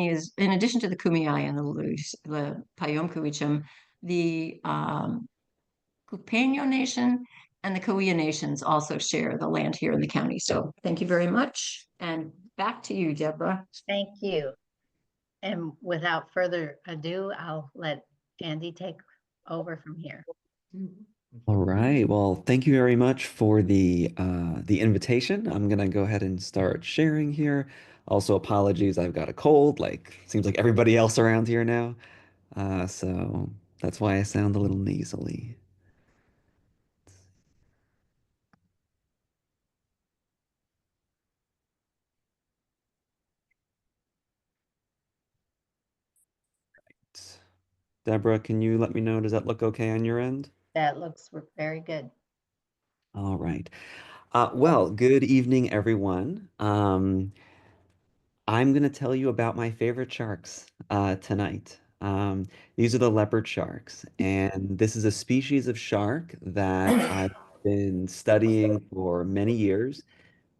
is, in addition to the Kumeyaay and the Payom the Cupeño Nation and the Cahuilla Nations also share the land here in the county. So thank you very much. And back to you, Deborah. Thank you. And without further ado, I'll let Andy take over from here. All right. Well, thank you very much for the invitation. I'm gonna go ahead and start sharing here. Also, apologies, I've got a cold, like seems like everybody else around here now. So that's why I sound a little nasally. Deborah, can you let me know? Does that look okay on your end? That looks very good. All right. Well, good evening, everyone. I'm going to tell you about my favorite sharks tonight. These are the leopard sharks, and this is a species of shark that I've been studying for many years.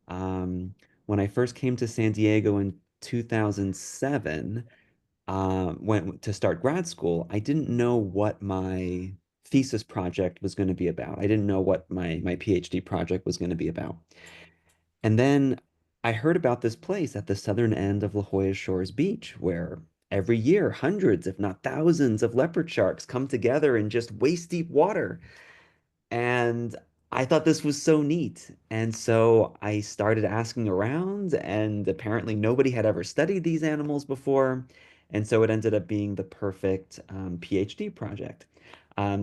Um, when I first came to San Diego in 2007, went to start grad school, I didn't know what my thesis project was going to be about. I didn't know what my PhD project was going to be about. And then I heard about this place at the southern end of La Jolla Shores Beach where every year hundreds, if not thousands, of leopard sharks come together in just waist deep water. And I thought this was so neat. And so I started asking around, and apparently nobody had ever studied these animals before. And so it ended up being the perfect PhD project.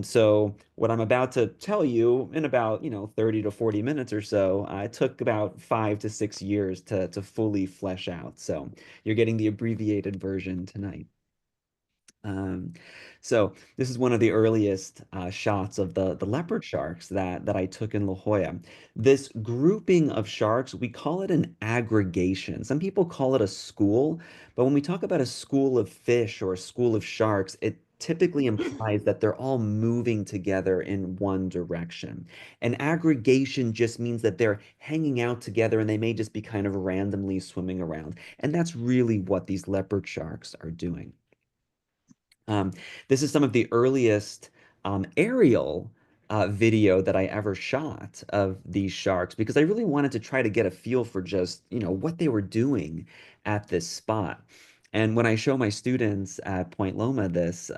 So what I'm about to tell you in about, 30 to 40 minutes or so, it took about 5 to 6 years to fully flesh out. So you're getting the abbreviated version tonight. Um, so this is one of the earliest shots of the leopard sharks that I took in La Jolla. This grouping of sharks, we call it an aggregation. Some people call it a school, but when we talk about a school of fish or a school of sharks, it typically implies that they're all moving together in one direction. An aggregation just means that they're hanging out together and they may just be kind of randomly swimming around. And that's really what these leopard sharks are doing. Um, this is some of the earliest aerial video that I ever shot of these sharks because I really wanted to try to get a feel for just, what they were doing at this spot. And when I show my students at Point Loma this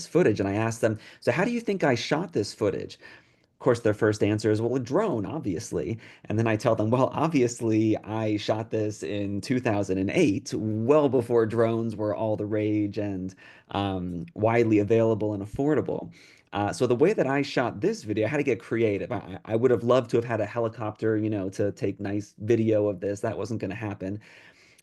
footage, and I ask them, so how do you think I shot this footage? Of course, their first answer is, well, a drone, obviously. And then I tell them, well, obviously, I shot this in 2008, well before drones were all the rage and widely available and affordable. So the way that I shot this video, I had to get creative. I would have loved to have had a helicopter, to take nice video of this. That wasn't going to happen.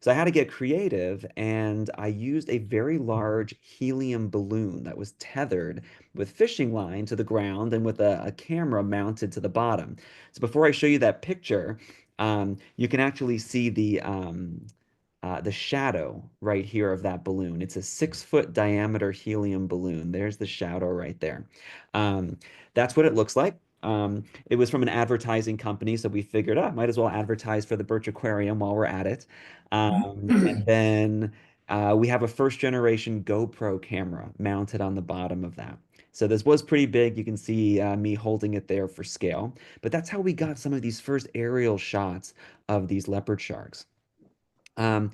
So I had to get creative, and I used a very large helium balloon that was tethered with fishing line to the ground and with a camera mounted to the bottom. So before I show you that picture, you can actually see the shadow right here of that balloon. It's a 6 foot diameter helium balloon. There's the shadow right there. Um, that's what it looks like. It was from an advertising company, so we figured, might as well advertise for the Birch Aquarium while we're at it. And then we have a first generation GoPro camera mounted on the bottom of that. So this was pretty big. You can see me holding it there for scale. But that's how we got some of these first aerial shots of these leopard sharks. Um,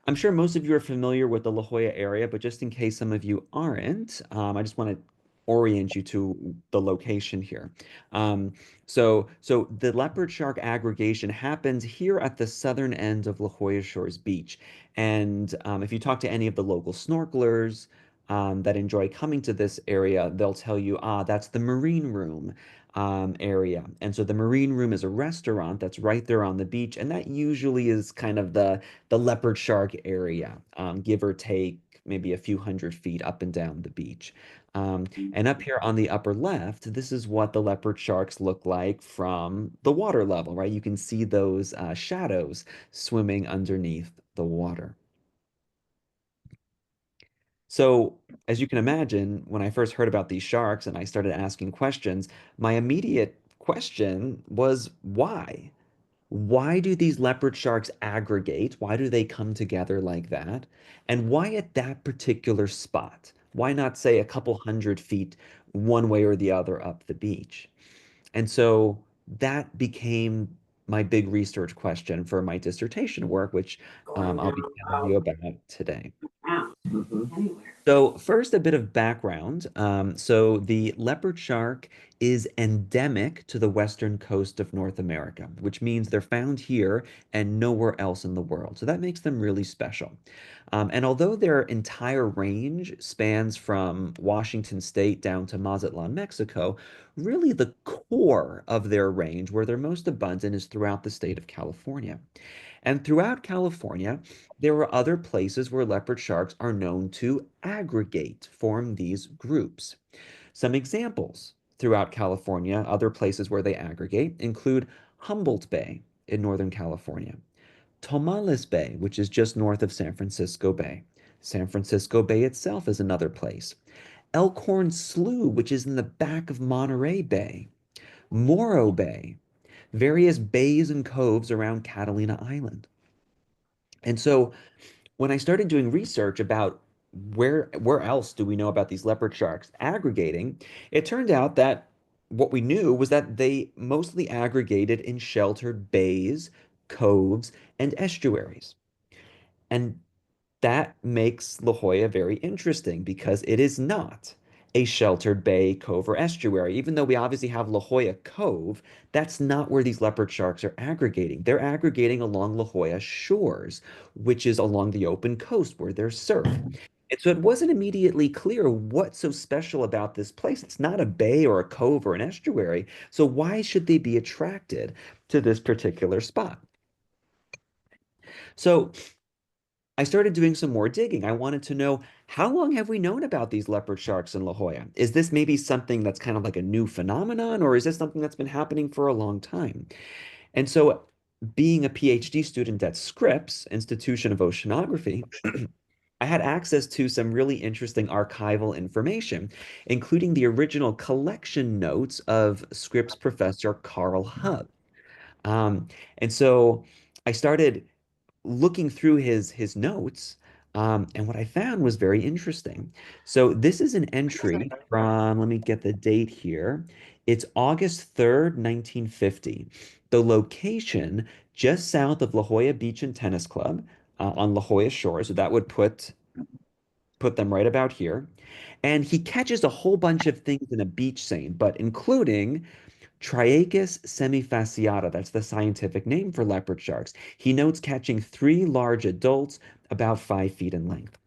I'm sure most of you are familiar with the La Jolla area, but just in case some of you aren't, I just want to orient you to the location here. So the leopard shark aggregation happens here at the southern end of La Jolla Shores Beach. And if you talk to any of the local snorkelers that enjoy coming to this area, they'll tell you, that's the marine room area. And so the marine room is a restaurant that's right there on the beach, and that usually is kind of the leopard shark area, give or take maybe a few hundred feet up and down the beach. And up here on the upper left, this is what the leopard sharks look like from the water level, right? You can see those shadows swimming underneath the water. So, as you can imagine, when I first heard about these sharks and I started asking questions, my immediate question was why? Why do these leopard sharks aggregate? Why do they come together like that? And why at that particular spot? Why not say a couple 100 feet one way or the other up the beach? And so that became my big research question for my dissertation work, which I'll be telling you about today. So first, a bit of background. So the leopard shark is endemic to the western coast of North America, which means they're found here and nowhere else in the world. So that makes them really special. And although their entire range spans from Washington State down to Mazatlan, Mexico, really the core of their range, where they're most abundant, is throughout the state of California. And throughout California, there are other places where leopard sharks are known to aggregate, form these groups. Some examples throughout California, other places where they aggregate, include Humboldt Bay in Northern California, Tomales Bay, which is just north of San Francisco Bay. San Francisco Bay itself is another place. Elkhorn Slough, which is in the back of Monterey Bay. Morro Bay, various bays and coves around Catalina Island. And so when I started doing research about where else do we know about these leopard sharks aggregating, it turned out that what we knew was that they mostly aggregated in sheltered bays, coves, and estuaries. And that makes La Jolla very interesting because it is not a sheltered bay, cove, or estuary. Even though we obviously have La Jolla Cove, that's not where these leopard sharks are aggregating. They're aggregating along La Jolla Shores, which is along the open coast where there's surf. And so it wasn't immediately clear what's so special about this place. It's not a bay or a cove or an estuary. So why should they be attracted to this particular spot? So I started doing some more digging. I wanted to know, how long have we known about these leopard sharks in La Jolla? Is this maybe something that's kind of like a new phenomenon, or is this something that's been happening for a long time? And so, being a PhD student at Scripps, Institution of Oceanography, I had access to some really interesting archival information, including the original collection notes of Scripps professor Carl Hub. Um, and so I started looking through his notes, and what I found was very interesting. So this is an entry from, let me get the date here. It's August 3rd, 1950. The location just south of La Jolla Beach and Tennis Club on La Jolla Shores. So that would put them right about here. And he catches a whole bunch of things in a beach seine, but including Triachus semifasciata, that's the scientific name for leopard sharks. He notes catching 3 large adults about 5 feet in length.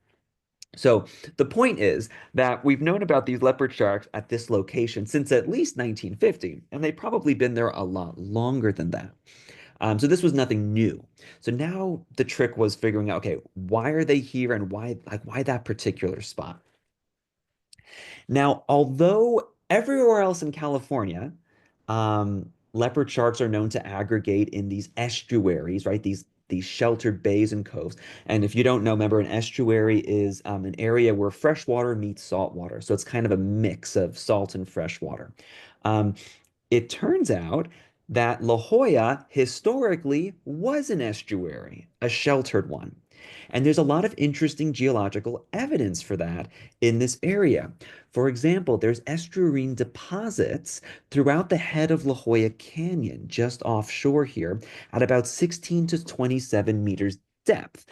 So the point is that we've known about these leopard sharks at this location since at least 1950, and they've probably been there a lot longer than that. So this was nothing new. So now the trick was figuring out, okay, why are they here and why that particular spot? Now, although everywhere else in California, leopard sharks are known to aggregate in these estuaries, right? These sheltered bays and coves. And if you don't know, remember, an estuary is an area where fresh water meets salt water. So it's kind of a mix of salt and fresh water. Um, it turns out that La Jolla historically was an estuary, a sheltered one. And there's a lot of interesting geological evidence for that in this area. For example, there's estuarine deposits throughout the head of La Jolla Canyon, just offshore here, at about 16 to 27 meters depth.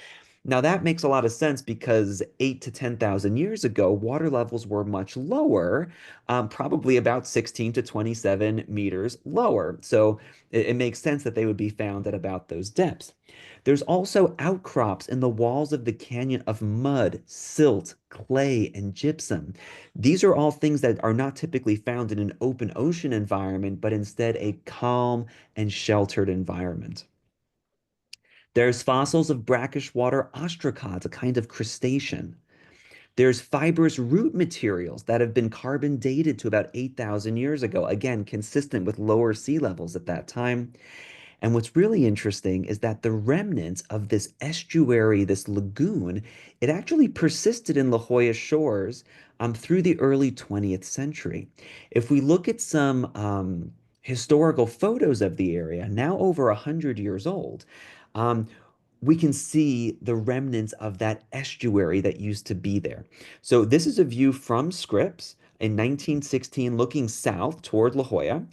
Now that makes a lot of sense because 8 to 10,000 years ago, water levels were much lower, probably about 16 to 27 meters lower. So it makes sense that they would be found at about those depths. There's also outcrops in the walls of the canyon of mud, silt, clay, and gypsum. These are all things that are not typically found in an open ocean environment, but instead a calm and sheltered environment. There's fossils of brackish water ostracods, a kind of crustacean. There's fibrous root materials that have been carbon dated to about 8,000 years ago, again, consistent with lower sea levels at that time. And what's really interesting is that the remnants of this estuary, this lagoon, it actually persisted in La Jolla Shores through the early 20th century. If we look at some historical photos of the area, now over 100 years old, um, we can see the remnants of that estuary that used to be there. So this is a view from Scripps in 1916, looking south toward La Jolla.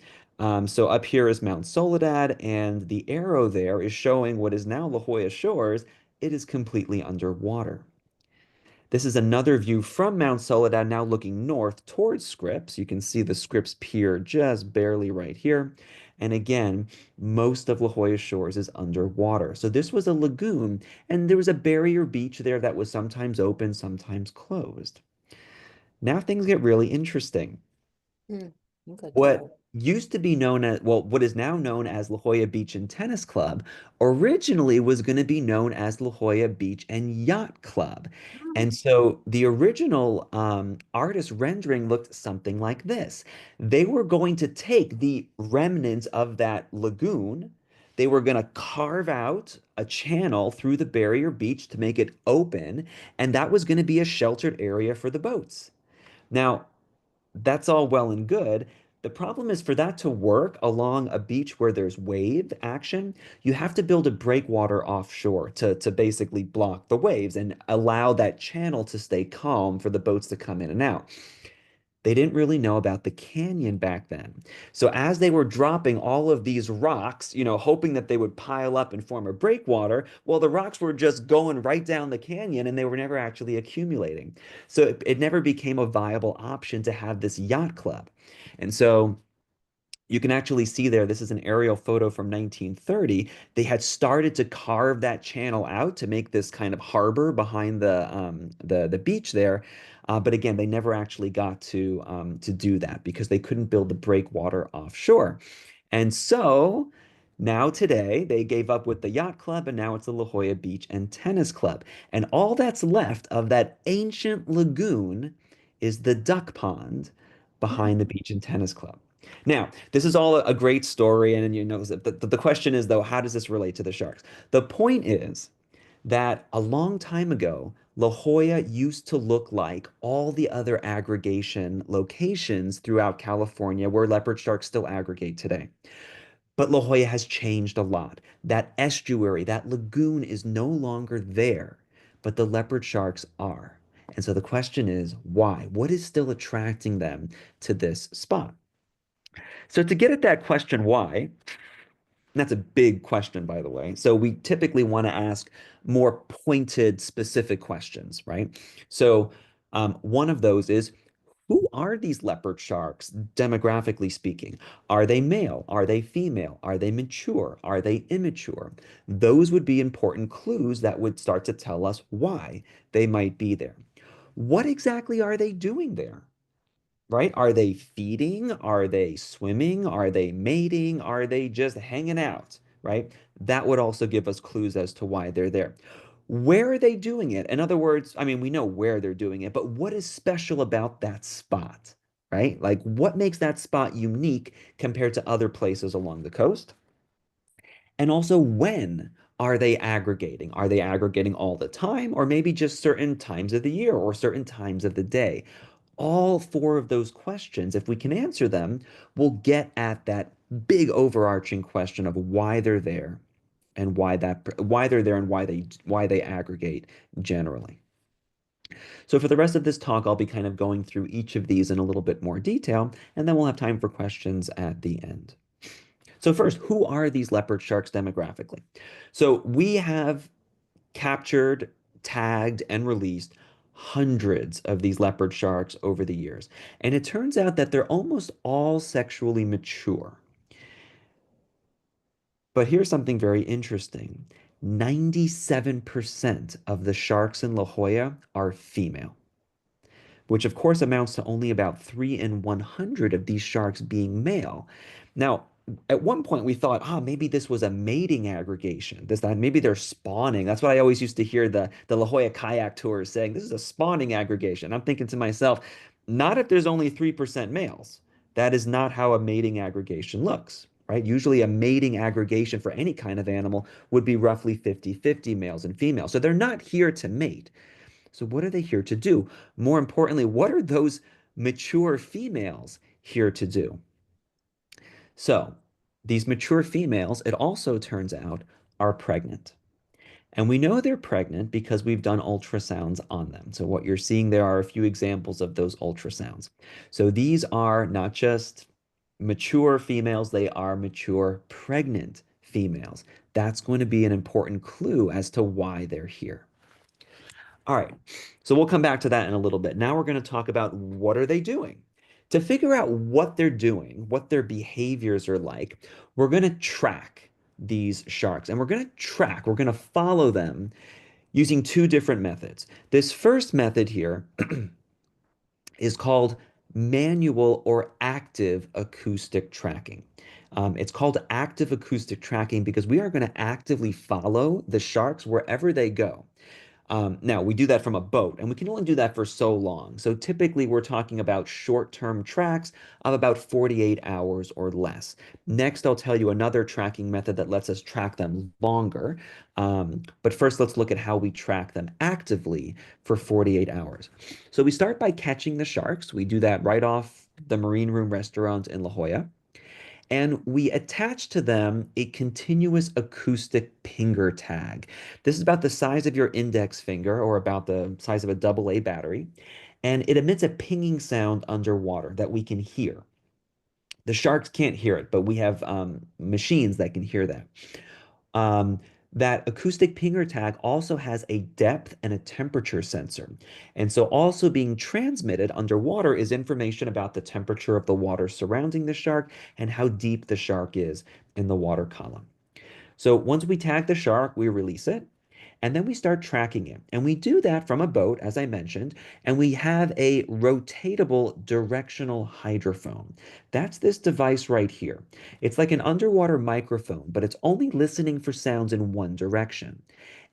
So up here is Mount Soledad, and the arrow there is showing what is now La Jolla Shores. It is completely underwater. This is another view from Mount Soledad, now looking north towards Scripps. You can see the Scripps Pier just barely right here. And again, most of La Jolla Shores is underwater. So this was a lagoon, and there was a barrier beach there that was sometimes open, sometimes closed. Now things get really interesting. Okay. What used to be known as, well, what is now known as La Jolla Beach and Tennis Club originally was going to be known as La Jolla Beach and Yacht Club. And so the original artist rendering looked something like this. They were going to take the remnants of that lagoon. They were going to carve out a channel through the barrier beach to make it open, and that was going to be a sheltered area for the boats. Now, that's all well and good. The problem is for that to work along a beach where there's wave action, you have to build a breakwater offshore to basically block the waves and allow that channel to stay calm for the boats to come in and out. They didn't really know about the canyon back then. So as they were dropping all of these rocks, hoping that they would pile up and form a breakwater, well, the rocks were just going right down the canyon and they were never actually accumulating. So it never became a viable option to have this yacht club. And so you can actually see there, this is an aerial photo from 1930. They had started to carve that channel out to make this kind of harbor behind the beach there. But again, they never actually got to do that because they couldn't build the breakwater offshore. And so now today they gave up with the yacht club and now it's the La Jolla Beach and Tennis Club. And all that's left of that ancient lagoon is the duck pond behind the beach and tennis club. Now, this is all a great story, and the question is though, how does this relate to the sharks? The point is that a long time ago, La Jolla used to look like all the other aggregation locations throughout California where leopard sharks still aggregate today. But La Jolla has changed a lot. That estuary, that lagoon is no longer there, but the leopard sharks are. And so the question is, why? What is still attracting them to this spot? So to get at that question, why, that's a big question, by the way. So we typically want to ask more pointed, specific questions, right? So one of those is, who are these leopard sharks, demographically speaking? Are they male? Are they female? Are they mature? Are they immature? Those would be important clues that would start to tell us why they might be there. What exactly are they doing there? Right? Are they feeding? Are they swimming? Are they mating? Are they just hanging out? Right? That would also give us clues as to why they're there. Where are they doing it? In other words, I mean, we know where they're doing it, but what is special about that spot? Right? Like what makes that spot unique compared to other places along the coast? And also, when are they aggregating? Are they aggregating all the time, or maybe just certain times of the year or certain times of the day? All four of those questions, if we can answer them, will get at that big overarching question of why they're there and why they're there and why they aggregate generally. So for the rest of this talk, I'll be kind of going through each of these in a little bit more detail, and then we'll have time for questions at the end. So first, who are these leopard sharks demographically? So we have captured, tagged, and released hundreds of these leopard sharks over the years. And it turns out that they're almost all sexually mature. But here's something very interesting. 97% of the sharks in La Jolla are female, which of course amounts to only about 3 in 100 of these sharks being male. Now, at one point we thought, maybe this was a mating aggregation. That maybe they're spawning. That's what I always used to hear the La Jolla kayak tours saying. This is a spawning aggregation. I'm thinking to myself, not if there's only 3% males. That is not how a mating aggregation looks, right? Usually a mating aggregation for any kind of animal would be roughly 50-50 males and females. So they're not here to mate. So what are they here to do? More importantly, what are those mature females here to do? So these mature females, it also turns out, are pregnant. And we know they're pregnant because we've done ultrasounds on them. So what you're seeing there are a few examples of those ultrasounds. So these are not just mature females, they are mature pregnant females. That's going to be an important clue as to why they're here. All right, so we'll come back to that in a little bit. Now we're going to talk about what are they doing? To figure out what they're doing, what their behaviors are like, we're going to track these sharks and we're going to follow them using two different methods. This first method here is called manual or active acoustic tracking. It's called active acoustic tracking because we are going to actively follow the sharks wherever they go. Now, we do that from a boat, and we can only do that for so long. So typically, we're talking about short-term tracks of about 48 hours or less. Next, I'll tell you another tracking method that lets us track them longer. But first, let's look at how we track them actively for 48 hours. So we start by catching the sharks. We do that right off the Marine Room restaurant in La Jolla. And we attach to them a continuous acoustic pinger tag. This is about the size of your index finger or about the size of a AA battery. And it emits a pinging sound underwater that we can hear. The sharks can't hear it, but we have machines that can hear that. Um, that acoustic pinger tag also has a depth and a temperature sensor. And so also being transmitted underwater is information about the temperature of the water surrounding the shark and how deep the shark is in the water column. So once we tag the shark, we release it. And then we start tracking it. And we do that from a boat, as I mentioned, and we have a rotatable directional hydrophone. That's this device right here. It's like an underwater microphone, but it's only listening for sounds in one direction.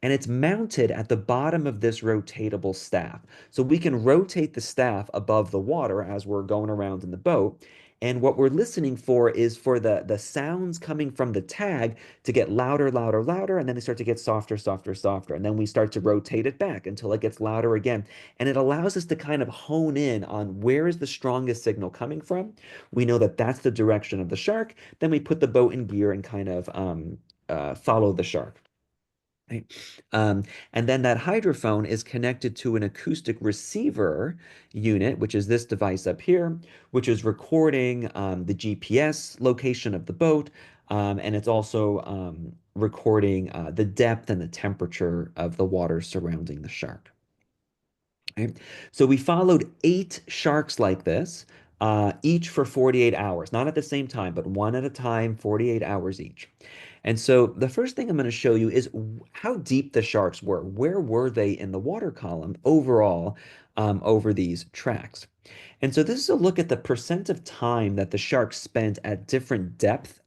And it's mounted at the bottom of this rotatable staff. So we can rotate the staff above the water as we're going around in the boat. And what we're listening for is for the sounds coming from the tag to get louder, louder, louder, and then they start to get softer, softer, softer. And then we start to rotate it back until it gets louder again. And it allows us to kind of hone in on where is the strongest signal coming from. We know that that's the direction of the shark. Then we put the boat in gear and kind of follow the shark. Right. And then that hydrophone is connected to an acoustic receiver unit, which is this device up here, which is recording the GPS location of the boat. And it's also recording the depth and the temperature of the water surrounding the shark. Okay. So we followed 8 sharks like this, each for 48 hours, not at the same time, but one at a time, 48 hours each. And so the first thing I'm going to show you is how deep the sharks were. Where were they in the water column overall over these tracks? And so this is a look at the percent of time that the sharks spent at different depth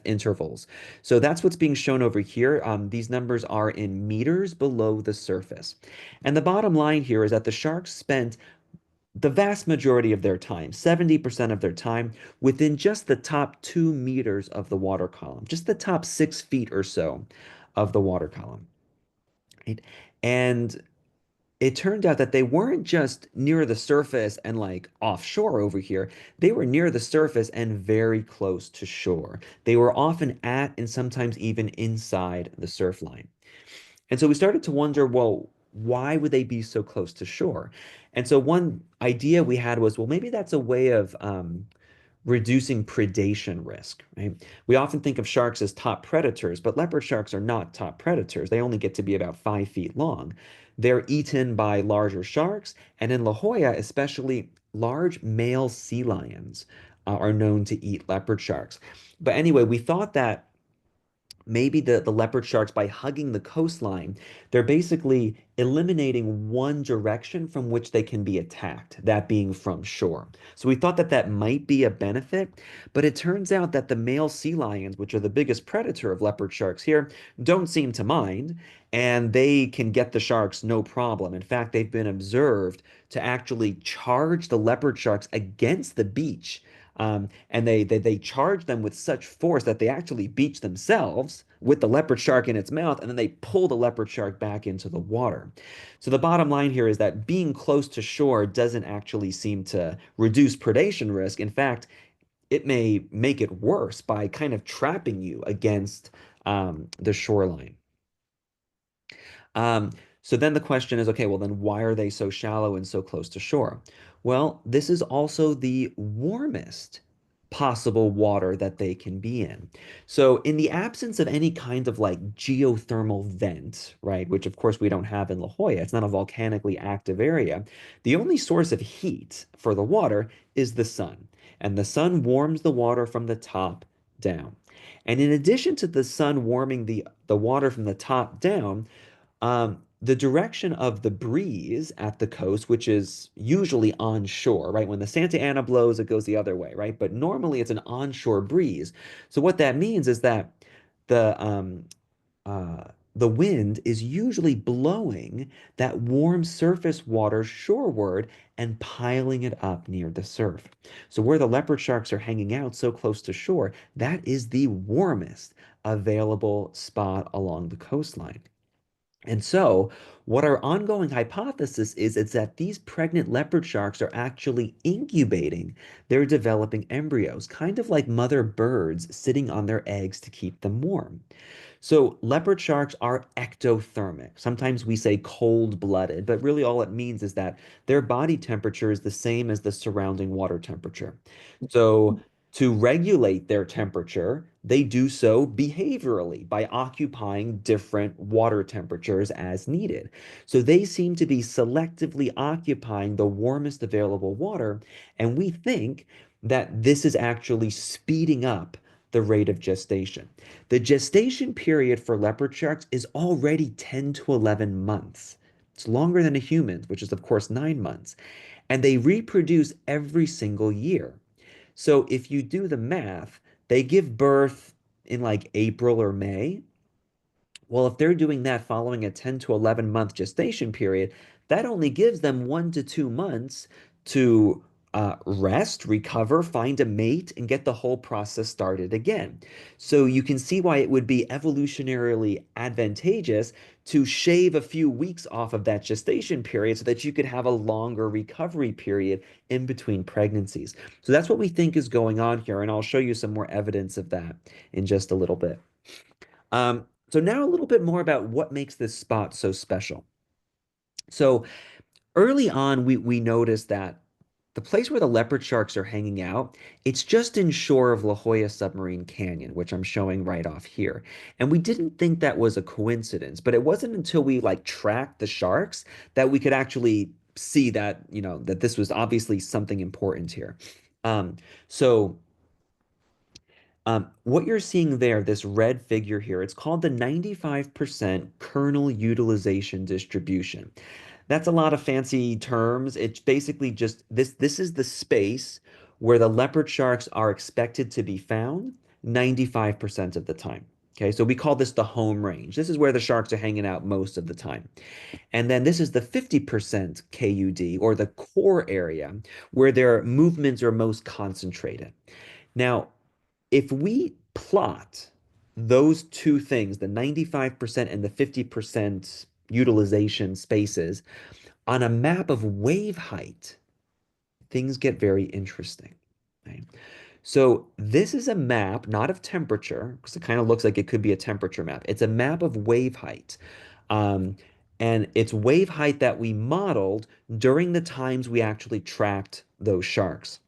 intervals. So that's what's being shown over here. These numbers are in meters below the surface. And the bottom line here is that the sharks spent the vast majority of their time, 70% of their time, within just the top 2 meters of the water column, just the top 6 feet or so of the water column. Right? And it turned out that they weren't just near the surface and like offshore over here. They were near the surface and very close to shore. They were often at and sometimes even inside the surf line. And so we started to wonder, well, why would they be so close to shore? And so one idea we had was, well, maybe that's a way of reducing predation risk, right? We often think of sharks as top predators, but leopard sharks are not top predators. They only get to be about 5 feet long. They're eaten by larger sharks, and in La Jolla, especially large male sea lions are known to eat leopard sharks. But anyway, we thought that maybe the leopard sharks, by hugging the coastline, they're basically eliminating one direction from which they can be attacked, that being from shore. So we thought that that might be a benefit, but it turns out that the male sea lions, which are the biggest predator of leopard sharks here, don't seem to mind, and they can get the sharks no problem. In fact, they've been observed to actually charge the leopard sharks against the beach. And they charge them with such force that they actually beach themselves with the leopard shark in its mouth, and then they pull the leopard shark back into the water. So the bottom line here is that being close to shore doesn't actually seem to reduce predation risk. In fact, it may make it worse by kind of trapping you against the shoreline. Um, so then the question is, okay, well then why are they so shallow and so close to shore? Well, this is also the warmest possible water that they can be in. So in the absence of any kind of like geothermal vent, right, which of course we don't have in La Jolla, it's not a volcanically active area, the only source of heat for the water is the sun. And the sun warms the water from the top down. And in addition to the sun warming the water from the top down, the direction of the breeze at the coast, which is usually onshore, right? When the Santa Ana blows, it goes the other way, right? But normally it's an onshore breeze. So what that means is that the um, uh, the wind is usually blowing that warm surface water shoreward and piling it up near the surf. So where the leopard sharks are hanging out so close to shore, that is the warmest available spot along the coastline. And so, what our ongoing hypothesis is that these pregnant leopard sharks are actually incubating their developing embryos, kind of like mother birds sitting on their eggs to keep them warm. So leopard sharks are ectothermic. Sometimes we say cold-blooded, but really all it means is that their body temperature is the same as the surrounding water temperature. So to regulate their temperature, they do so behaviorally by occupying different water temperatures as needed. So they seem to be selectively occupying the warmest available water, and we think that this is actually speeding up the rate of gestation. The gestation period for leopard sharks is already 10 to 11 months. It's longer than a human's, which is, of course, 9 months. And they reproduce every single year. So if you do the math, they give birth in like April or May. Well, if they're doing that following a 10 to 11 month gestation period, that only gives them 1 to 2 months to rest, recover, find a mate, and get the whole process started again. So you can see why it would be evolutionarily advantageous to shave a few weeks off of that gestation period so that you could have a longer recovery period in between pregnancies. So that's what we think is going on here, and I'll show you some more evidence of that in just a little bit. So now a little bit more about what makes this spot so special. So early on, we noticed that the place where the leopard sharks are hanging out, it's just inshore of La Jolla Submarine Canyon, which I'm showing right off here. And we didn't think that was a coincidence, but it wasn't until we like tracked the sharks that we could actually see that, that this was obviously something important here. Um, so what you're seeing there, this red figure here, it's called the 95% kernel utilization distribution. That's a lot of fancy terms. It's basically just this is the space where the leopard sharks are expected to be found 95% of the time. Okay, so we call this the home range. This is where the sharks are hanging out most of the time. And then this is the 50% KUD, or the core area, where their movements are most concentrated. Now, if we plot those two things, the 95% and the 50% utilization spaces, on a map of wave height, things get very interesting. Right? So this is a map, not of temperature, because it kind of looks like it could be a temperature map. It's a map of wave height. Um, and it's wave height that we modeled during the times we actually tracked those sharks.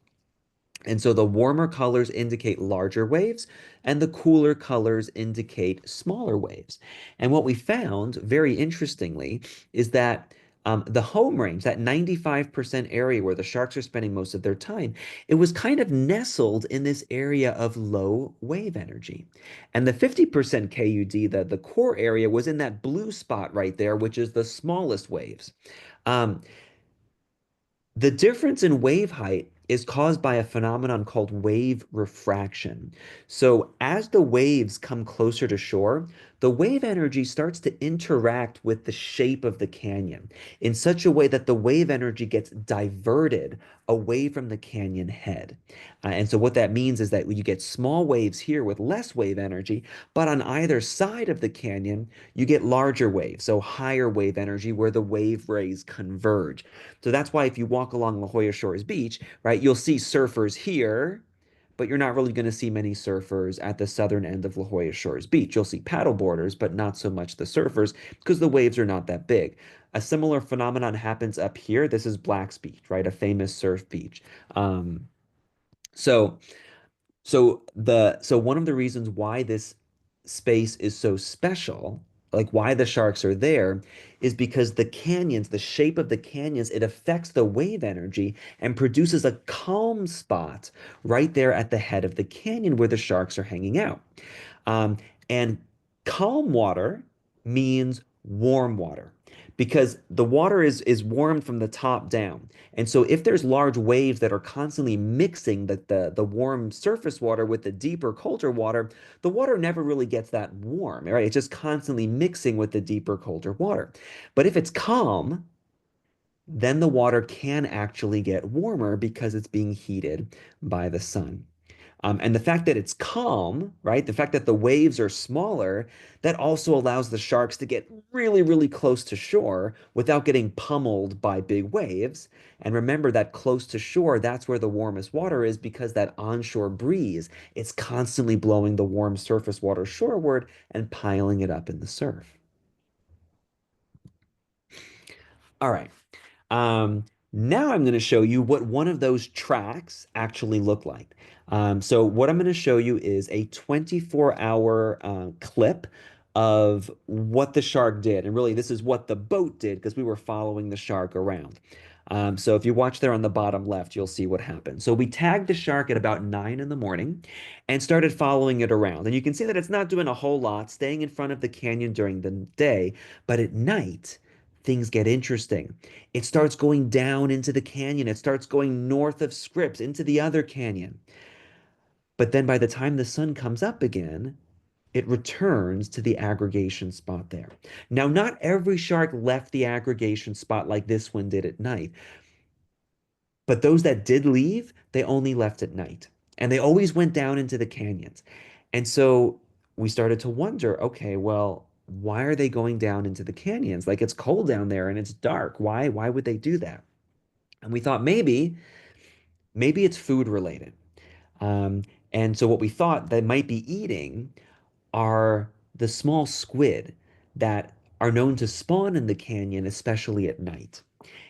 And so the warmer colors indicate larger waves, and the cooler colors indicate smaller waves. And what we found, very interestingly, is that the home range, that 95% area where the sharks are spending most of their time, it was kind of nestled in this area of low wave energy. And the 50% KUD, the core area, was in that blue spot right there, which is the smallest waves. Um, the difference in wave height is caused by a phenomenon called wave refraction. So as the waves come closer to shore, the wave energy starts to interact with the shape of the canyon in such a way that the wave energy gets diverted away from the canyon head. And so what that means is that you get small waves here with less wave energy, but on either side of the canyon, you get larger waves, so higher wave energy where the wave rays converge. So that's why if you walk along La Jolla Shores Beach, right, you'll see surfers here, but you're not really going to see many surfers at the southern end of La Jolla Shores Beach. You'll see paddle boarders, but not so much the surfers because the waves are not that big. A similar phenomenon happens up here. This is Black's Beach, right? A famous surf beach. Um, so so one of the reasons why this space is so special, like why the sharks are there, is because the canyons, the shape of the canyons, it affects the wave energy and produces a calm spot right there at the head of the canyon where the sharks are hanging out. Um, and calm water means warm water because the water is warmed from the top down. And so if there's large waves that are constantly mixing the warm surface water with the deeper, colder water, the water never really gets that warm, right? It's just constantly mixing with the deeper, colder water. But if it's calm, then the water can actually get warmer because it's being heated by the sun. And the fact that it's calm, right? The fact that the waves are smaller, that also allows the sharks to get really, really close to shore without getting pummeled by big waves. And remember that close to shore, that's where the warmest water is because that onshore breeze, it's constantly blowing the warm surface water shoreward and piling it up in the surf. All right. Um, Now I'm going to show you what one of those tracks actually look like. So what I'm going to show you is a 24-hour clip of what the shark did. And really, this is what the boat did because we were following the shark around. So if you watch there on the bottom left, you'll see what happened. So we tagged the shark at about 9 in the morning and started following it around. And you can see that it's not doing a whole lot, staying in front of the canyon during the day, but at night, things get interesting. It starts going down into the canyon. It starts going north of Scripps into the other canyon. But then by the time the sun comes up again, it returns to the aggregation spot there. Now, not every shark left the aggregation spot like this one did at night, but those that did leave, they only left at night. And they always went down into the canyons. And so we started to wonder, okay, well, why are they going down into the canyons? Like it's cold down there and it's dark. Why would they do that? And we thought maybe it's food related. Um, and so what we thought they might be eating are the small squid that are known to spawn in the canyon, especially at night.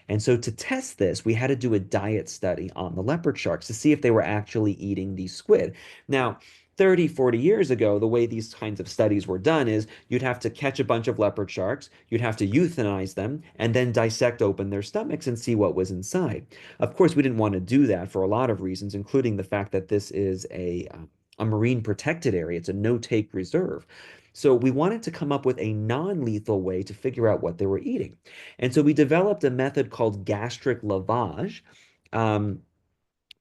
And so to test this, we had to do a diet study on the leopard sharks to see if they were actually eating these squid. Now, 30, 40 years ago, the way these kinds of studies were done is you'd have to catch a bunch of leopard sharks, you'd have to euthanize them, and then dissect open their stomachs and see what was inside. Of course, we didn't want to do that for a lot of reasons, including the fact that this is a marine protected area. It's a no-take reserve. So we wanted to come up with a non-lethal way to figure out what they were eating. And so we developed a method called gastric lavage, um,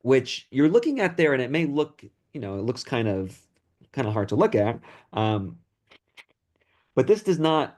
which you're looking at there, and it may look, it looks kind of hard to look at. Um, but this does not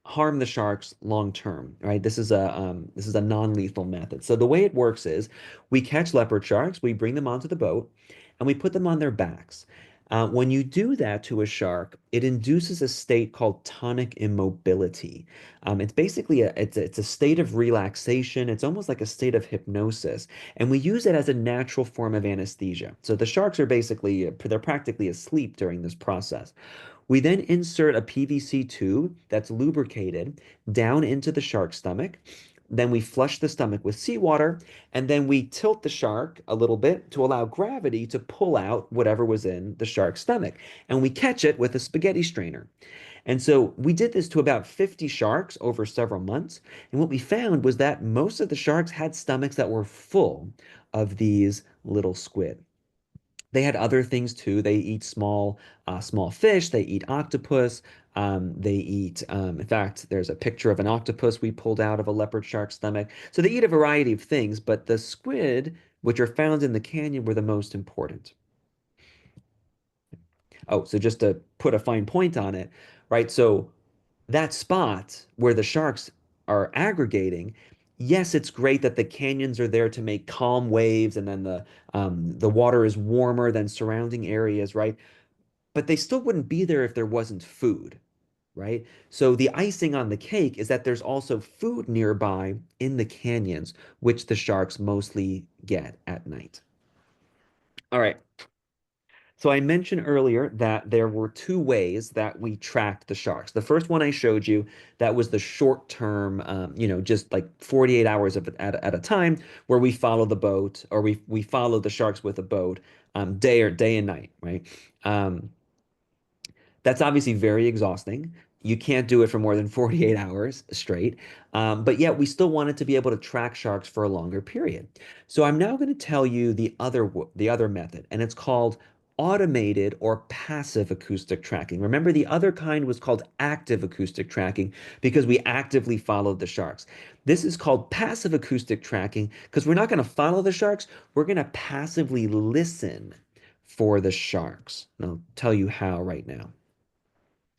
harm the sharks long term, right? This is a non-lethal method. So the way it works is we catch leopard sharks, we bring them onto the boat, and we put them on their backs. When you do that to a shark, it induces a state called tonic immobility. It's basically it's a state of relaxation. It's almost like a state of hypnosis, and we use it as a natural form of anesthesia. So the sharks are they're practically asleep during this process. We then insert a PVC tube that's lubricated down into the shark's stomach. Then we flush the stomach with seawater, and then we tilt the shark a little bit to allow gravity to pull out whatever was in the shark's stomach. And we catch it with a spaghetti strainer. And so we did this to about 50 sharks over several months. And what we found was that most of the sharks had stomachs that were full of these little squid. They had other things too. They eat small fish. They eat octopus. They eat, in fact, there's a picture of an octopus we pulled out of a leopard shark's stomach. So they eat a variety of things, but the squid, which are found in the canyon, were the most important. Oh, so just to put a fine point on it, right? So that spot where the sharks are aggregating, yes, it's great that the canyons are there to make calm waves and then the water is warmer than surrounding areas, right? But they still wouldn't be there if there wasn't food, right? So the icing on the cake is that there's also food nearby in the canyons, which the sharks mostly get at night. All right. So I mentioned earlier that there were two ways that we tracked the sharks. The first one I showed you, that was the short term, just like 48 hours at a time, where we follow the boat, or we follow the sharks with a boat, day and night, right? Um, that's obviously very exhausting. You can't do it for more than 48 hours straight. But yet we still wanted to be able to track sharks for a longer period. So I'm now going to tell you the other method, and it's called automated or passive acoustic tracking. Remember, the other kind was called active acoustic tracking because we actively followed the sharks. This is called passive acoustic tracking because we're not going to follow the sharks, we're going to passively listen for the sharks. And I'll tell you how right now.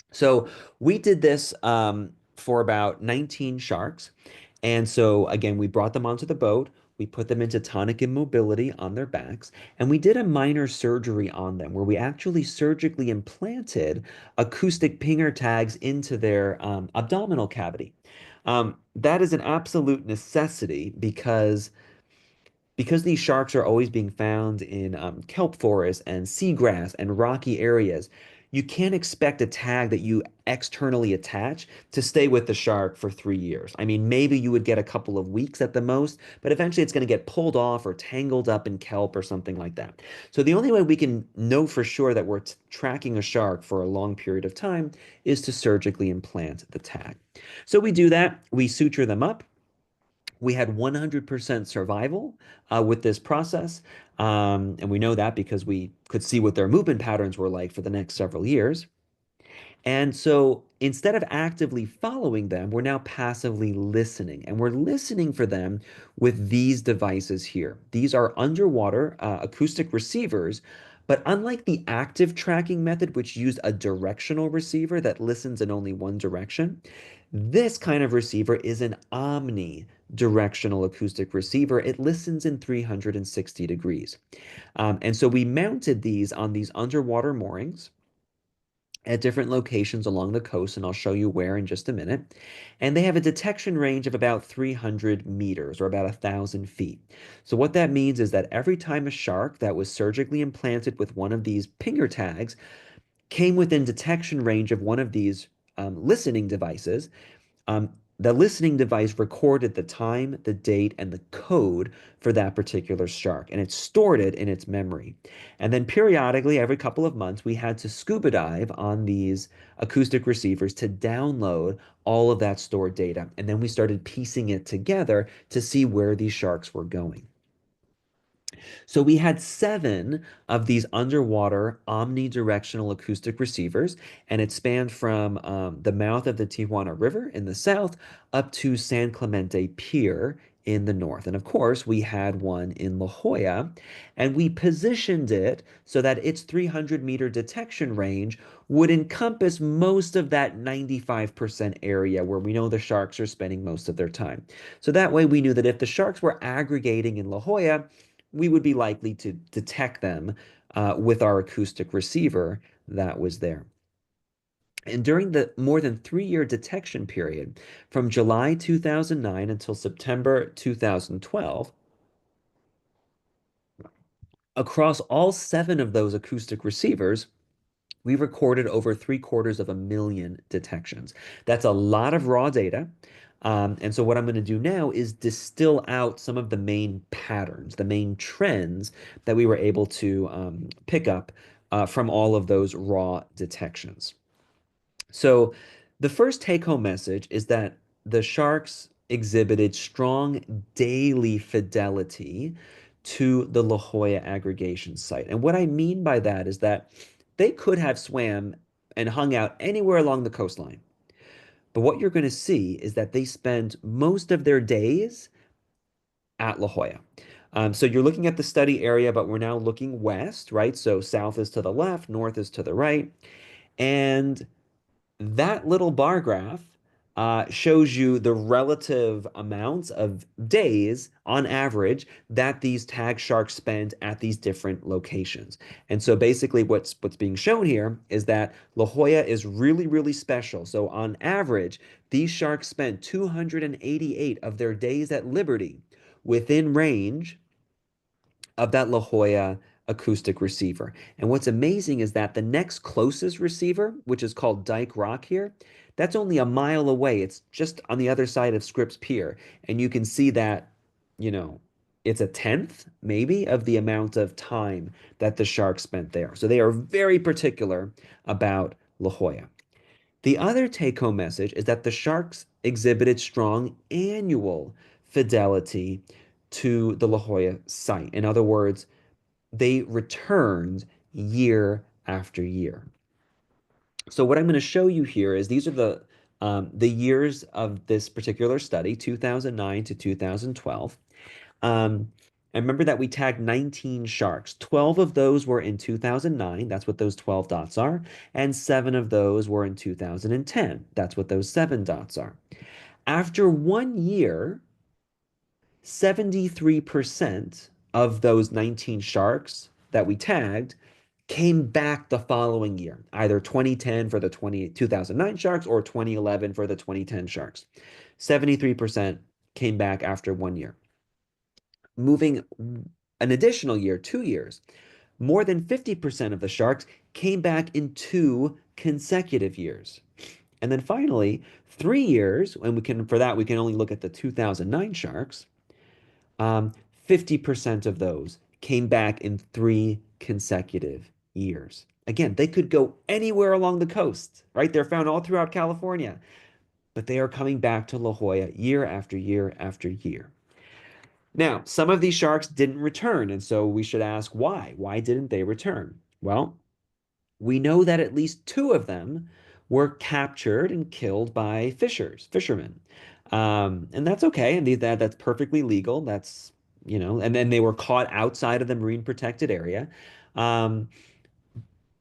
So we did this for about 19 sharks. And so again, we brought them onto the boat. We put them into tonic immobility on their backs, and we did a minor surgery on them where we actually surgically implanted acoustic pinger tags into their abdominal cavity. That is an absolute necessity because these sharks are always being found in kelp forests and seagrass and rocky areas, you can't expect a tag that you externally attach to stay with the shark for 3 years. I mean, maybe you would get a couple of weeks at the most, but eventually it's going to get pulled off or tangled up in kelp or something like that. So the only way we can know for sure that we're tracking a shark for a long period of time is to surgically implant the tag. So we do that, we suture them up. We had 100% survival with this process. And we know that because we could see what their movement patterns were like for the next several years. And so instead of actively following them, we're now passively listening. And we're listening for them with these devices here. These are underwater acoustic receivers. But unlike the active tracking method, which used a directional receiver that listens in only one direction, this kind of receiver is an omnidirectional acoustic receiver. It listens in 360 degrees. And so we mounted these on these underwater moorings at different locations along the coast, and I'll show you where in just a minute. And they have a detection range of about 300 meters or about 1,000 feet. So what that means is that every time a shark that was surgically implanted with one of these pinger tags came within detection range of one of these listening devices, um, the listening device recorded the time, the date, and the code for that particular shark, and it stored it in its memory. And then periodically, every couple of months, we had to scuba dive on these acoustic receivers to download all of that stored data. And then we started piecing it together to see where these sharks were going. So we had 7 of these underwater omnidirectional acoustic receivers, and it spanned from the mouth of the Tijuana River in the south up to San Clemente Pier in the north. And of course, we had one in La Jolla, and we positioned it so that its 300-meter detection range would encompass most of that 95% area where we know the sharks are spending most of their time. So that way we knew that if the sharks were aggregating in La Jolla, we would be likely to detect them with our acoustic receiver that was there. And during the more than 3-year detection period, from July 2009 until September 2012, across all 7 of those acoustic receivers, we recorded over 750,000 detections. That's a lot of raw data. And so what I'm going to do now is distill out some of the main patterns, the main trends that we were able to pick up from all of those raw detections. So the first take-home message is that the sharks exhibited strong daily fidelity to the La Jolla aggregation site. And what I mean by that is that they could have swam and hung out anywhere along the coastline. But what you're going to see is that they spend most of their days at La Jolla. So you're looking at the study area, but we're now looking west, right? So south is to the left, north is to the right. And that little bar graph shows you the relative amounts of days on average that these tag sharks spend at these different locations. And so basically what's being shown here is that La Jolla is really, really special. So on average, these sharks spent 288 of their days at liberty within range of that La Jolla acoustic receiver. And what's amazing is that the next closest receiver, which is called Dyke Rock here, that's only a mile away. It's just on the other side of Scripps Pier. And you can see that, you know, it's a tenth maybe of the amount of time that the sharks spent there. So they are very particular about La Jolla. The other take-home message is that the sharks exhibited strong annual fidelity to the La Jolla site. In other words, they returned year after year. So what I'm going to show you here is these are the years of this particular study, 2009 to 2012. And remember that we tagged 19 sharks. 12 of those were in 2009. That's what those 12 dots are. And 7 of those were in 2010. That's what those 7 dots are. After 1 year, 73% of those 19 sharks that we tagged came back the following year, either 2010 for the 2009 sharks or 2011 for the 2010 sharks. 73% came back after 1 year. Moving an additional year, 2 years, more than 50% of the sharks came back in 2 consecutive years. And then finally, 3 years, and for that we can only look at the 2009 sharks. 50% of those came back in 3 consecutive years. Again, they could go anywhere along the coast, right? They're found all throughout California, but they are coming back to La Jolla year after year after year. Now, some of these sharks didn't return, and so we should ask why. Why didn't they return? Well, we know that at least 2 of them were captured and killed by fishermen. And that's okay, and that's perfectly legal. That's, you know, and then they were caught outside of the marine protected area. Um,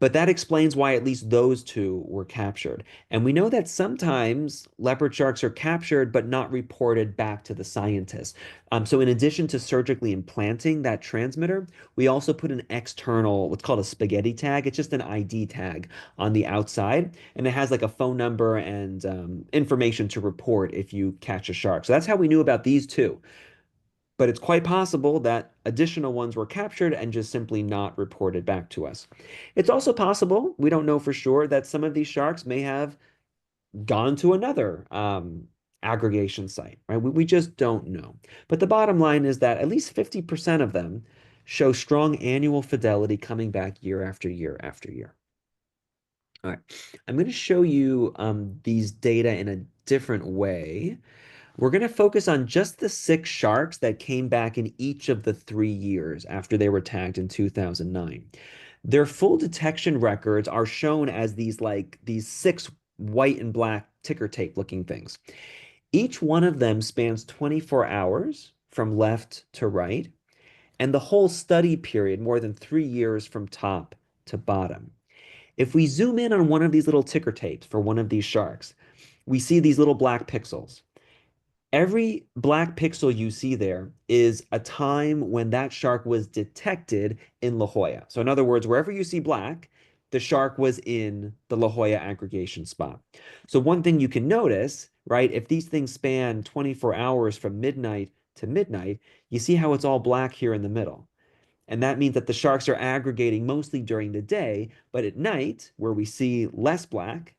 but that explains why at least those 2 were captured. And we know that sometimes leopard sharks are captured but not reported back to the scientists. So in addition to surgically implanting that transmitter, we also put an external, what's called a spaghetti tag. It's just an ID tag on the outside, and it has like a phone number and information to report if you catch a shark. So that's how we knew about these 2. But it's quite possible that additional ones were captured and just simply not reported back to us. It's also possible, we don't know for sure, that some of these sharks may have gone to another aggregation site, right? We just don't know. But the bottom line is that at least 50% of them show strong annual fidelity coming back year after year after year. All right, I'm going to show you these data in a different way. We're going to focus on just the 6 sharks that came back in each of the 3 years after they were tagged in 2009. Their full detection records are shown as these 6 white and black ticker tape looking things. Each one of them spans 24 hours from left to right, and the whole study period, more than 3 years from top to bottom. If we zoom in on one of these little ticker tapes for one of these sharks, we see these little black pixels. Every black pixel you see there is a time when that shark was detected in La Jolla. So in other words, wherever you see black, the shark was in the La Jolla aggregation spot. So one thing you can notice, right, if these things span 24 hours from midnight to midnight, you see how it's all black here in the middle. And that means that the sharks are aggregating mostly during the day, but at night, where we see less black,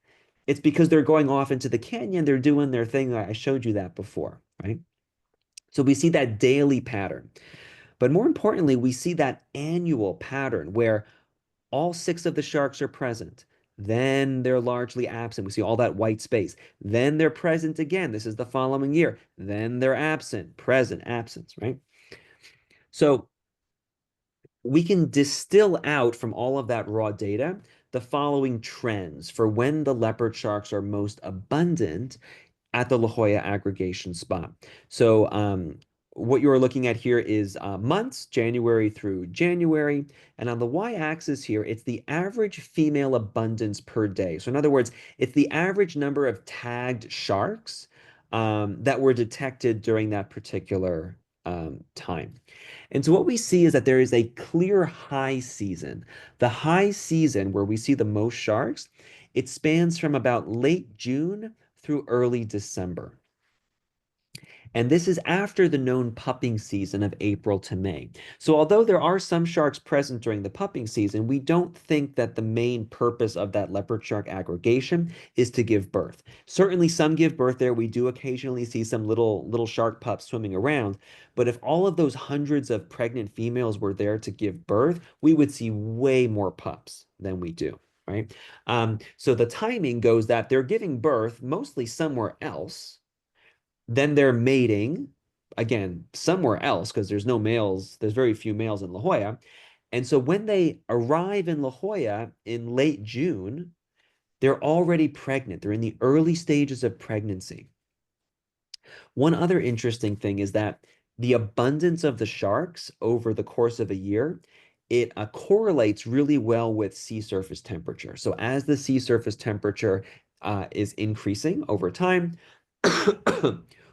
it's because they're going off into the canyon, they're doing their thing. I showed you that before, right? So we see that daily pattern. But more importantly, we see that annual pattern where all 6 of the sharks are present. Then they're largely absent. We see all that white space. Then they're present again. This is the following year. Then they're absent, present, absence, right? So we can distill out from all of that raw data the following trends for when the leopard sharks are most abundant at the La Jolla aggregation spot. So what you're looking at here is months, January through January. And on the y-axis here, it's the average female abundance per day. So in other words, it's the average number of tagged sharks that were detected during that particular time. And so what we see is that there is a clear high season. The high season where we see the most sharks, it spans from about late June through early December. And this is after the known pupping season of April to May. So although there are some sharks present during the pupping season, we don't think that the main purpose of that leopard shark aggregation is to give birth. Certainly some give birth there. We do occasionally see some little shark pups swimming around. But if all of those hundreds of pregnant females were there to give birth, we would see way more pups than we do, right? So the timing goes that they're giving birth mostly somewhere else, then they're mating again somewhere else because there's no males, there's very few males in La Jolla. And so when they arrive in La Jolla in late June, they're already pregnant. They're in the early stages of pregnancy. One other interesting thing is that the abundance of the sharks over the course of a year, it correlates really well with sea surface temperature. So as the sea surface temperature is increasing over time,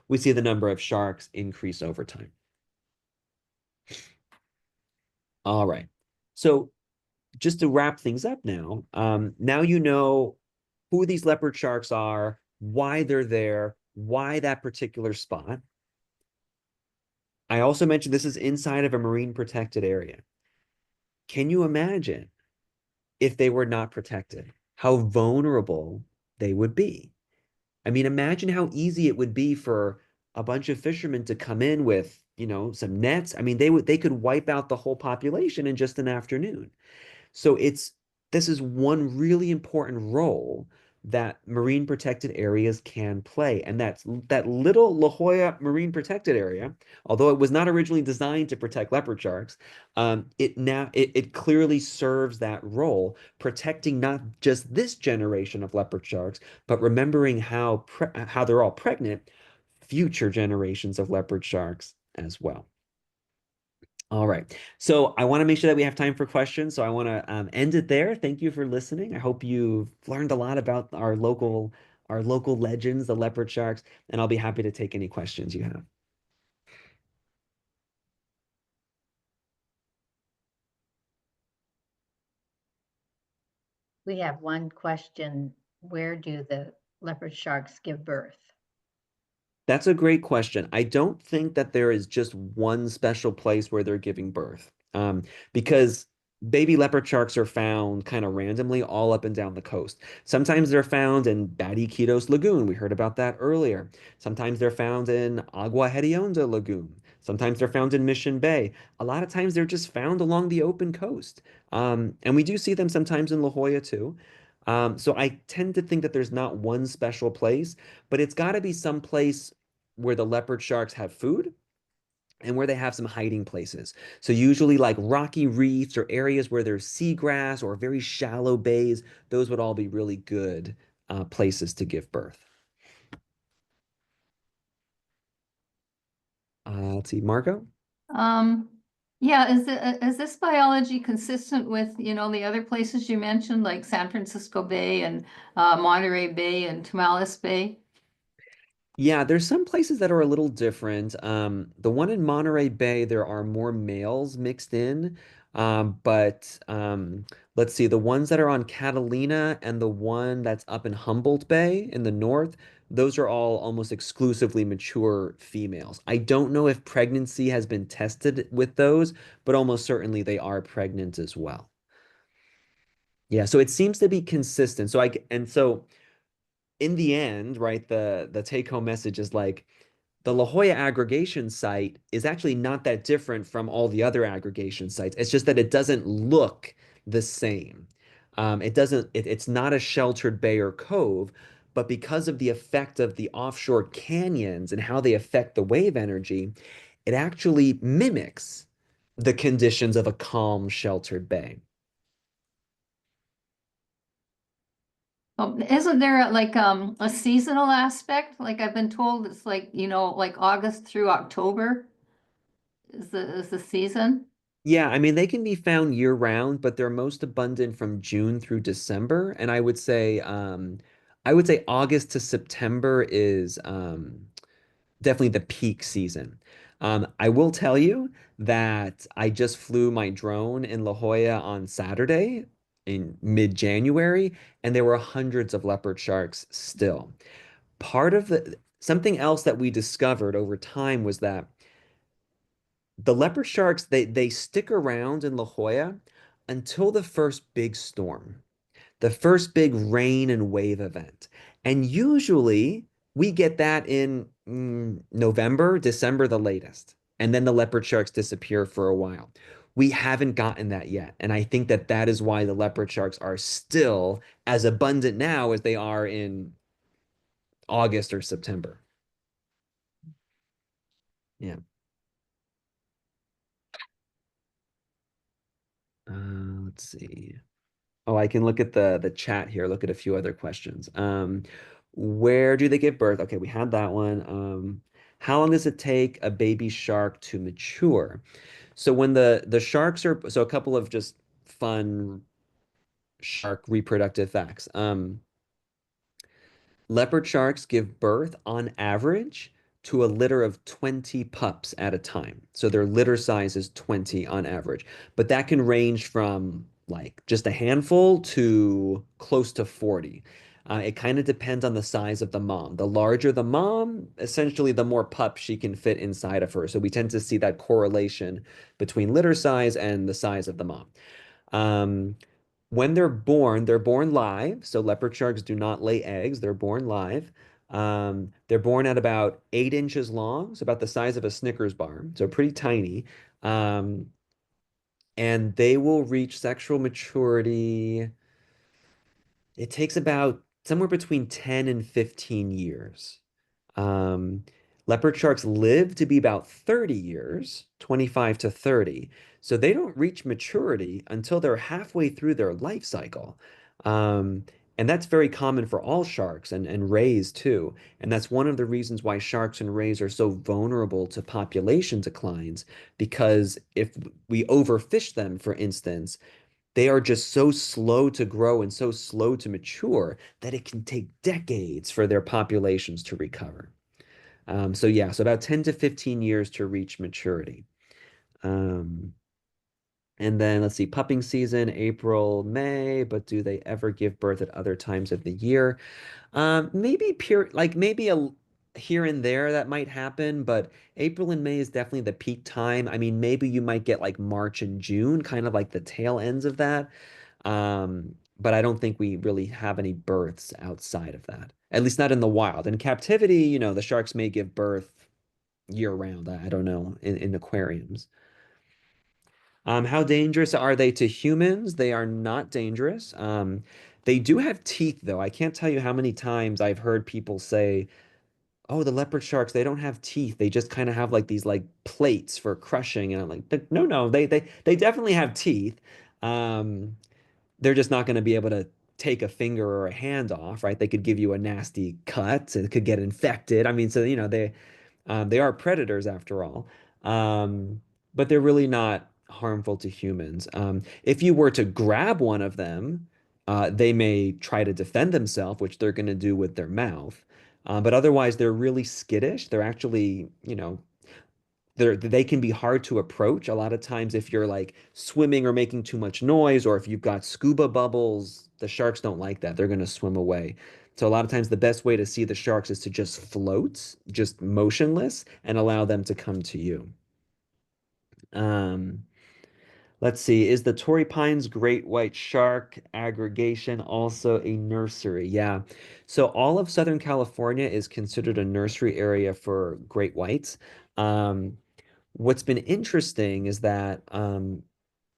we see the number of sharks increase over time. All right. So just to wrap things up now, now you know who these leopard sharks are, why they're there, why that particular spot. I also mentioned this is inside of a marine protected area. Can you imagine if they were not protected, how vulnerable they would be? I mean, imagine how easy it would be for a bunch of fishermen to come in with, some nets. I mean, they could wipe out the whole population in just an afternoon. So this is one really important role that marine protected areas can play. And that's that little La Jolla Marine Protected Area, although it was not originally designed to protect leopard sharks, it clearly serves that role, protecting not just this generation of leopard sharks, but remembering how they're all pregnant, future generations of leopard sharks as well. All right. So I want to make sure that we have time for questions. So I want to end it there. Thank you for listening. I hope you've learned a lot about our local legends, the leopard sharks, and I'll be happy to take any questions you have. We have one question. Where do the leopard sharks give birth? That's a great question. I don't think that there is just one special place where they're giving birth, because baby leopard sharks are found kind of randomly all up and down the coast. Sometimes they're found in Batty Quitos Lagoon. We heard about that earlier. Sometimes they're found in Agua Hedionda Lagoon. Sometimes they're found in Mission Bay. A lot of times they're just found along the open coast. And we do see them sometimes in La Jolla too. So I tend to think that there's not one special place, but it's got to be some place where the leopard sharks have food and where they have some hiding places. So usually like rocky reefs or areas where there's seagrass or very shallow bays, those would all be really good places to give birth. Let's see, Marco? Um, yeah, is this biology consistent with, the other places you mentioned, like San Francisco Bay and Monterey Bay and Tomales Bay? Yeah, there's some places that are a little different. The one in Monterey Bay, there are more males mixed in. But let's see, the ones that are on Catalina and the one that's up in Humboldt Bay in the north, those are all almost exclusively mature females. I don't know if pregnancy has been tested with those, but almost certainly they are pregnant as well. Yeah, so it seems to be consistent. So in the end, right, the take home message is like the La Jolla aggregation site is actually not that different from all the other aggregation sites. It's just that it doesn't look the same. It's not a sheltered bay or cove, but because of the effect of the offshore canyons and how they affect the wave energy, it actually mimics the conditions of a calm, sheltered bay. Isn't there like a seasonal aspect? Like I've been told it's like, like August through October is the season. Yeah, I mean, they can be found year round, but they're most abundant from June through December. And I would say August to September is definitely the peak season. I will tell you that I just flew my drone in La Jolla on Saturday in mid-January, and there were hundreds of leopard sharks still. Part of the something else that we discovered over time was that the leopard sharks, they stick around in La Jolla until the first big storm, the first big rain and wave event. And usually we get that in November, December, the latest. And then the leopard sharks disappear for a while. We haven't gotten that yet. And I think that that is why the leopard sharks are still as abundant now as they are in August or September. Yeah. Let's see. Oh, I can look at the chat here, look at a few other questions. Where do they give birth? Okay, we had that one. How long does it take a baby shark to mature? So when the sharks are, so a couple of just fun shark reproductive facts. Leopard sharks give birth on average to a litter of 20 pups at a time. So their litter size is 20 on average. But that can range from like just a handful to close to 40. It kind of depends on the size of the mom. The larger the mom, essentially the more pups she can fit inside of her. So we tend to see that correlation between litter size and the size of the mom. Um, when they're born live. So leopard sharks do not lay eggs. They're born live. They're born at about 8 inches long, so about the size of a Snickers bar, so pretty tiny. Um, and they will reach sexual maturity. It takes about somewhere between 10 and 15 years. Um, Leopard sharks live to be about 30 years, 25 to 30. So they don't reach maturity until they're halfway through their life cycle. Um, and that's very common for all sharks and rays too. And that's one of the reasons why sharks and rays are so vulnerable to population declines, because if we overfish them, for instance, they are just so slow to grow and so slow to mature that it can take decades for their populations to recover. So yeah, so about 10 to 15 years to reach maturity. Um, and then let's see, pupping season, April, May, but do they ever give birth at other times of the year? Maybe pure, like maybe a here and there that might happen, but April and May is definitely the peak time. I mean, maybe you might get like March and June, kind of like the tail ends of that. But I don't think we really have any births outside of that, at least not in the wild. In captivity, the sharks may give birth year round. I don't know in aquariums. How dangerous are they to humans? They are not dangerous. They do have teeth, though. I can't tell you how many times I've heard people say, "Oh, the leopard sharks, they don't have teeth. They just kind of have like these like plates for crushing." And I'm like, "No, no, they definitely have teeth. Um, they're just not going to be able to take a finger or a hand off, right? They could give you a nasty cut. It could get infected. I mean, so they are predators after all, but they're really not harmful to humans. If you were to grab one of them, they may try to defend themselves, which they're going to do with their mouth. But otherwise, they're really skittish. They're actually, they can be hard to approach. A lot of times, if you're like swimming or making too much noise, or if you've got scuba bubbles, the sharks don't like that. They're going to swim away. So a lot of times, the best way to see the sharks is to just float, just motionless, and allow them to come to you. Um, let's see. Is the Torrey Pines great white shark aggregation also a nursery? Yeah. So all of Southern California is considered a nursery area for great whites. Um, What's been interesting is that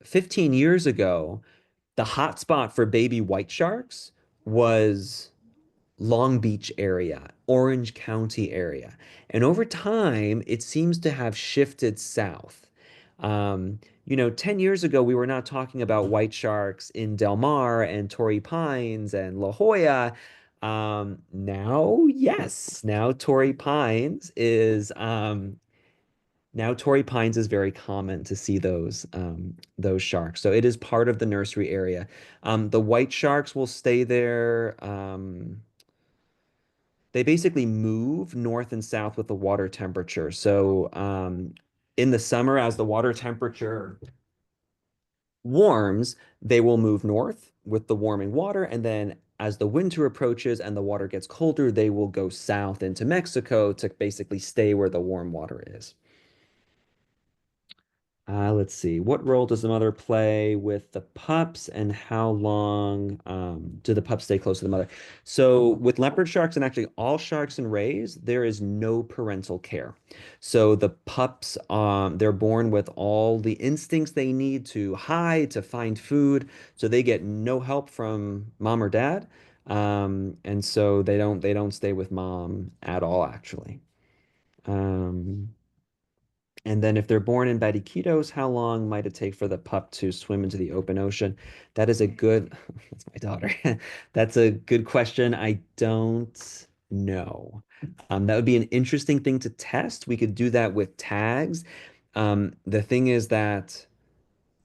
15 years ago, the hotspot for baby white sharks was Long Beach area, Orange County area. And over time, it seems to have shifted south. 10 years ago, we were not talking about white sharks in Del Mar and Torrey Pines and La Jolla. Now, yes, now Torrey Pines is very common to see those sharks. So it is part of the nursery area. The white sharks will stay there. They basically move north and south with the water temperature. So in the summer, as the water temperature warms, they will move north with the warming water, and then as the winter approaches and the water gets colder, they will go south into Mexico to basically stay where the warm water is. Let's see. What role does the mother play with the pups, and how long do the pups stay close to the mother? So with leopard sharks and actually all sharks and rays, there is no parental care. So the pups, they're born with all the instincts they need to hide, to find food. So they get no help from mom or dad. And so they don't stay with mom at all, actually. Um, and then if they're born in Batiquitos, how long might it take for the pup to swim into the open ocean? That is a good, that's my daughter. That's a good question. I don't know. That would be an interesting thing to test. We could do that with tags. The thing is that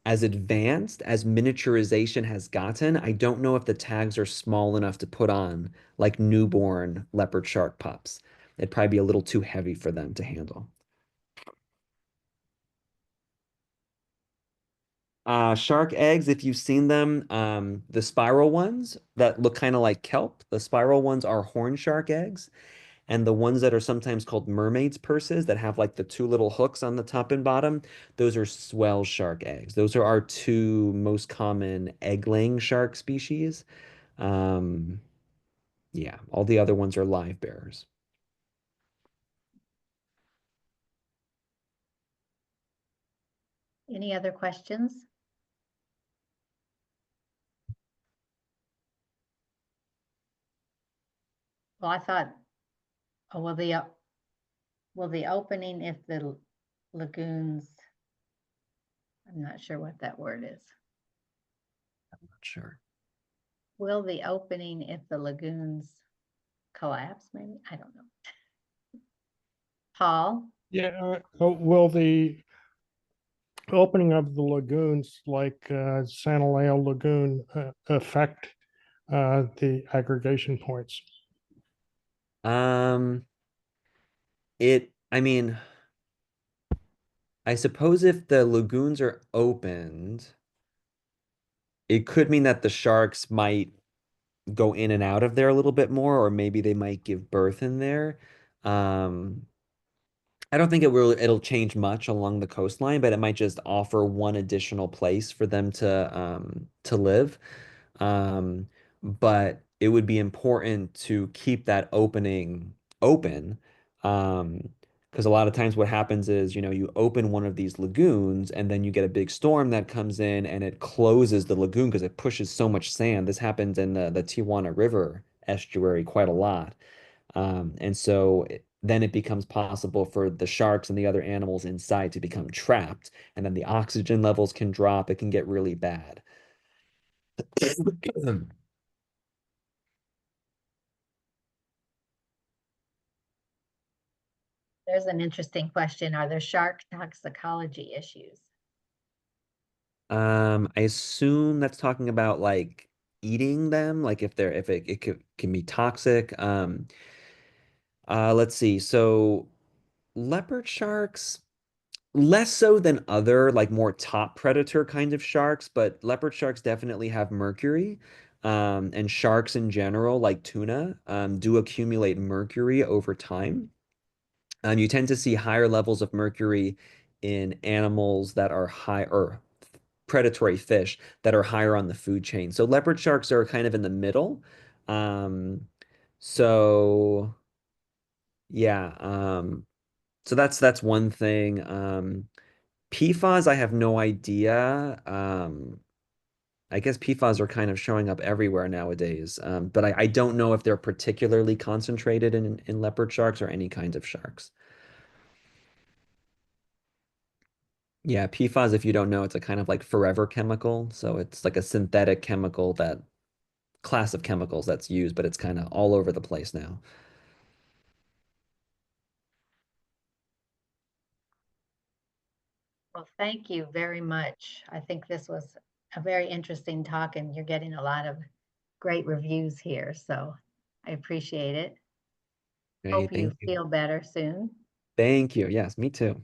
as advanced as miniaturization has gotten, I don't know if the tags are small enough to put on like newborn leopard shark pups. It'd probably be a little too heavy for them to handle. Shark eggs, if you've seen them, the spiral ones that look kind of like kelp, the spiral ones are horn shark eggs. And the ones that are sometimes called mermaid's purses that have like the two little hooks on the top and bottom, those are swell shark eggs. Those are our two most common egg-laying shark species. Um, yeah, all the other ones are live bearers. Any other questions? Well, I thought, oh, will the opening if the lagoons, I'm not sure what that word is. Not sure. Will the opening if the lagoons collapse, maybe? I don't know. Paul? Yeah, will the opening of the lagoons like Santa Leo Lagoon affect the aggregation points? Um, I mean, I suppose if the lagoons are opened, it could mean that the sharks might go in and out of there a little bit more, or maybe they might give birth in there. Um, I don't think it'll change much along the coastline, but it might just offer one additional place for them to live. Um, but it would be important to keep that opening open. Because a lot of times what happens is, you open one of these lagoons and then you get a big storm that comes in and it closes the lagoon because it pushes so much sand. This happens in the Tijuana River estuary quite a lot. And so then it becomes possible for the sharks and the other animals inside to become trapped, and then the oxygen levels can drop. It can get really bad. There's an interesting question. Are there shark toxicology issues? I assume that's talking about like eating them, like if can be toxic. Let's see. So leopard sharks, less so than other, like more top predator kind of sharks, but leopard sharks definitely have mercury. And sharks in general, like tuna, do accumulate mercury over time. You tend to see higher levels of mercury in animals that are high or predatory fish that are higher on the food chain. So leopard sharks are kind of in the middle. Um, so yeah, so that's one thing. PFAS, I have no idea. I guess PFAS are kind of showing up everywhere nowadays. But I don't know if they're particularly concentrated in leopard sharks or any kinds of sharks. Yeah, PFAS, if you don't know, it's a kind of like forever chemical. So it's like a synthetic chemical, that class of chemicals that's used, but it's kind of all over the place now. Well, thank you very much. I think this was a very interesting talk and you're getting a lot of great reviews here. So I appreciate it. Okay, Hope you thank you. feel better soon. Thank you. Yes, me too.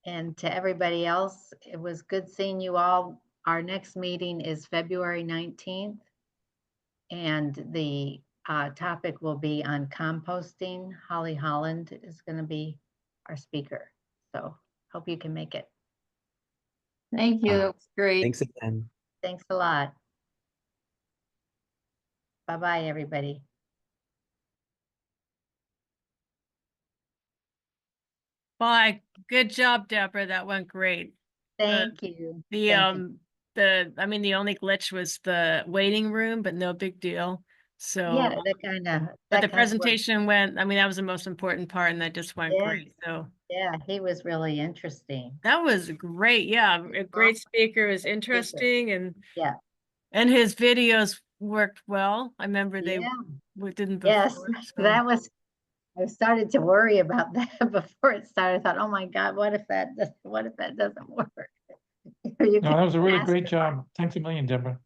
And to everybody else, it was good seeing you all our next meeting is February 19th. And the topic will be on composting. Holly Holland is going to be our speaker. So hope you can make it. Thank you. It was great. Thanks again. Thanks a lot. Bye-bye, everybody. Bye. Good job, Deborah. That went great. Thank you. The Thank you. I mean, the only glitch was the waiting room, but no big deal. So, Yeah, that kind of. but the presentation went, I mean, that was the most important part, and that just went Yeah. great. So Yeah, he was really interesting. that was great. Yeah, a great speaker, is interesting, and Yeah. and his videos worked well. I remember they Yeah. didn't before. Yes, So. that was. I started to worry about that before it started. I thought, oh my God, what if that doesn't work? You No, that was a really ask great her. job. Thanks a million, Deborah.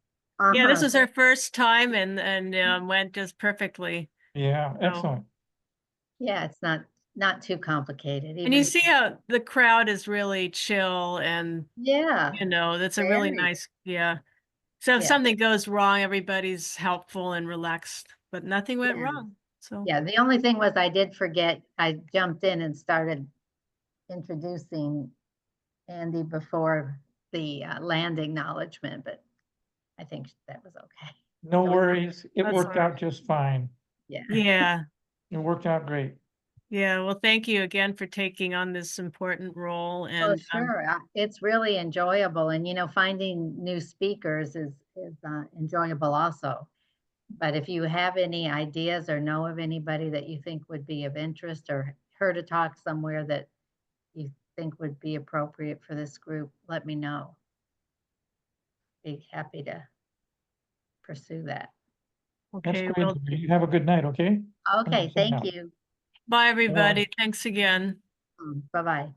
Yeah, this Uh-huh. was our first time, and went just perfectly. Yeah, So- excellent. Yeah, it's not too complicated. And you even- see how the crowd is really chill, and Yeah, you know, that's a really very. nice, yeah. So if Yeah. something goes wrong, everybody's helpful and relaxed, but nothing went Yeah. wrong. So Yeah, the only thing was I did forget, I jumped in and started introducing Andy before the land acknowledgement, but I think that was okay. No So- worries. It That's worked all out just fine. Yeah. yeah. It worked out great. Yeah, well, thank you again for taking on this important role. Oh, And sure. It's really enjoyable. And, finding new speakers is enjoyable also. But if you have any ideas or know of anybody that you think would be of interest or heard a talk somewhere that you think would be appropriate for this group, let me know. Be happy to pursue that. That's okay, great. well, Debbie. You have a good night, okay? Okay, 100% thank now. you. bye everybody. Thanks again. Bye-bye.